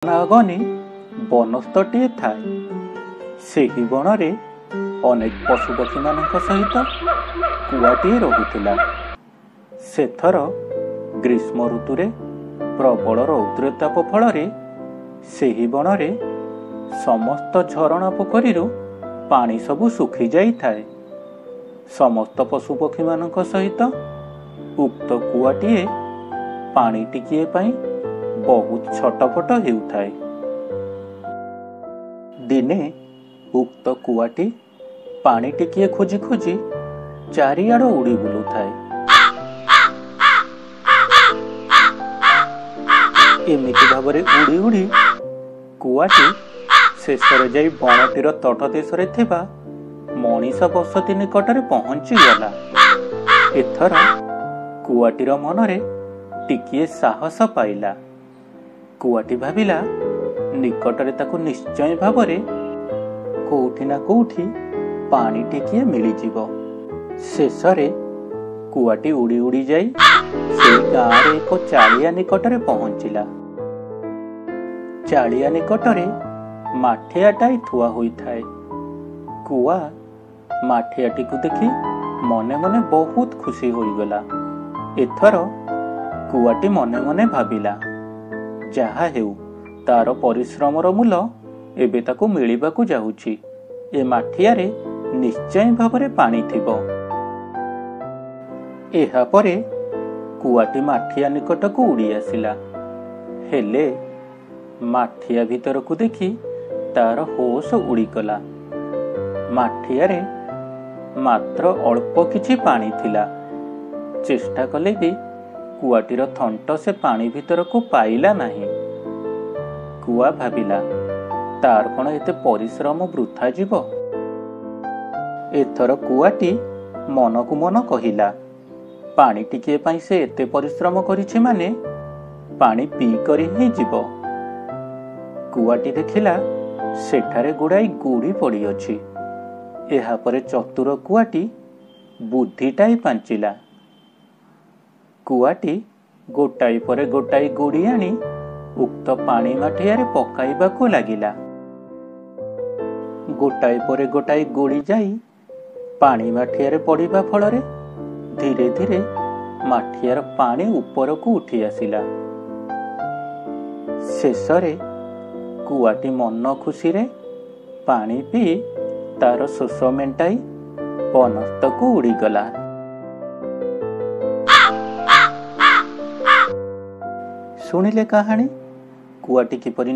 नागनी बनस्तटीए थाए। ସେହି ବଣରେ ଅନେକ ପଶୁପକ୍ଷୀମାନଙ୍କ ସହିତ କୁଆଟିଏ ରହୁଥିଲା। ସେଥର ଗ୍ରୀଷ୍ମ ଋତୁରେ ପ୍ରବଳ ରୌଦ୍ରତାପ ଫଳରେ ସେହି ବଣରେ ସମସ୍ତ ଝରଣା ପୋଖରୀରୁ ପାଣି ସବୁ ଶୁଖି ଯାଇଥାଏ। ସମସ୍ତ ପଶୁପକ୍ଷୀମାନଙ୍କ ସହିତ ଉକ୍ତ କୁଆଟିଏ ପାଣି ଟିକିଏ ପାଇଁ ବହୁତ ଛଟପଟ ହେଉଥାଏ। ଦିନେ ଉକ୍ତ କୁଆଟି ପାଣି ଟିକିଏ ଖୋଜି ଖୋଜି ଚାରିଆଡ଼ ଉଡ଼ି ବୁଲୁଥାଏ। ଏମିତି ଭାବରେ ଉଡ଼ି ଉଡ଼ି କୁଆଟି ଶେଷରେ ଯାଇ ବଣଟିର ତଟ ଦେଶରେ ଥିବା ମଣିଷ ବସତି ନିକଟରେ ପହଞ୍ଚିଗଲା। ଏଥର କୁଆଟିର ମନରେ ଟିକିଏ ସାହସ ପାଇଲା। କୁଆଟି ଭାବିଲା ନିକଟରେ ତାକୁ ନିଶ୍ଚୟ ଭାବରେ କୋଉଠି ନା କୋଉଠି ପାଣି ଟିକିଏ ମିଳିଯିବ। ଶେଷରେ କୁଆଟି ଉଡ଼ି ଉଡ଼ି ଯାଇ ସେଇ ଗାଁରେ ଏକ ଚାଳିଆ ନିକଟରେ ପହଞ୍ଚିଲା। ଚାଳିଆ ନିକଟରେ ମାଠିଆଟାଏ ଥୁଆ ହୋଇଥାଏ। କୁଆ ମାଠିଆଟିକୁ ଦେଖି ମନେ ମନେ ବହୁତ ଖୁସି ହୋଇଗଲା। ଏଥର କୁଆଟି ମନେ ମନେ ଭାବିଲା, ଯାହା ହେଉ ତାର ପରିଶ୍ରମର ମୂଲ ଏବେ ତାକୁ ମିଳିବାକୁ ଯାଉଛି। ଏ ମାଠିଆରେ ନିଶ୍ଚୟ ଭାବରେ ପାଣି ଥିବ। ଏହାପରେ କୁଆଟି ମାଠିଆ ନିକଟକୁ ଉଡ଼ି ଆସିଲା। ହେଲେ ମାଠିଆ ଭିତରକୁ ଦେଖି ତାର ହୋସ ଉଡ଼ିଗଲା। ମାଠିଆରେ ମାତ୍ର ଅଳ୍ପ କିଛି ପାଣି ଥିଲା। ଚେଷ୍ଟା କଲେ ବି କୁଆଟିର ଥଣ୍ଟ ସେ ପାଣି ଭିତରକୁ ପାଇଲା ନାହିଁ। କୁଆ ଭାବିଲା, ତାର କଣ ଏତେ ପରିଶ୍ରମ ବୃଥା ଯିବ? ଏଥର କୁଆଟି ମନକୁ ମନ କହିଲା, ପାଣି ଟିକିଏ ପାଇଁ ସେ ଏତେ ପରିଶ୍ରମ କରିଛି ମାନେ ପାଣି ପିଇ କରି ହିଁ ଯିବ। କୁଆଟି ଦେଖିଲା ସେଠାରେ ଗୁଡ଼ାଏ ଗୋଡ଼ି ପଡ଼ିଅଛି। ଏହାପରେ ଚତୁର କୁଆଟି ବୁଦ୍ଧିଟାଏ ପାଞ୍ଚିଲା। କୁଆଟି ଗୋଟାଏ ପରେ ଗୋଟାଏ ଗୋଡ଼ି ଆଣି ଉକ୍ତ ପାଣି ମାଠିଆରେ ପକାଇବାକୁ ଲାଗିଲା। ଗୋଟାଏ ପରେ ଗୋଟାଏ ଗୋଡ଼ି ଯାଇ ପାଣି ମାଠିଆରେ ପଡ଼ିବା ଫଳରେ ଧୀରେ ଧୀରେ ମାଠିଆର ପାଣି ଉପରକୁ ଉଠି ଆସିଲା। ଶେଷରେ କୁଆଟି ମନ ଖୁସିରେ ପାଣି ପିଇ ତାର ଶୋଷ ମେଣ୍ଟାଇ ବନସ୍ତକୁ ଉଡ଼ିଗଲା। ଶୁଣିଲେ କାହାଣୀ, କୁଆଟି କିପରି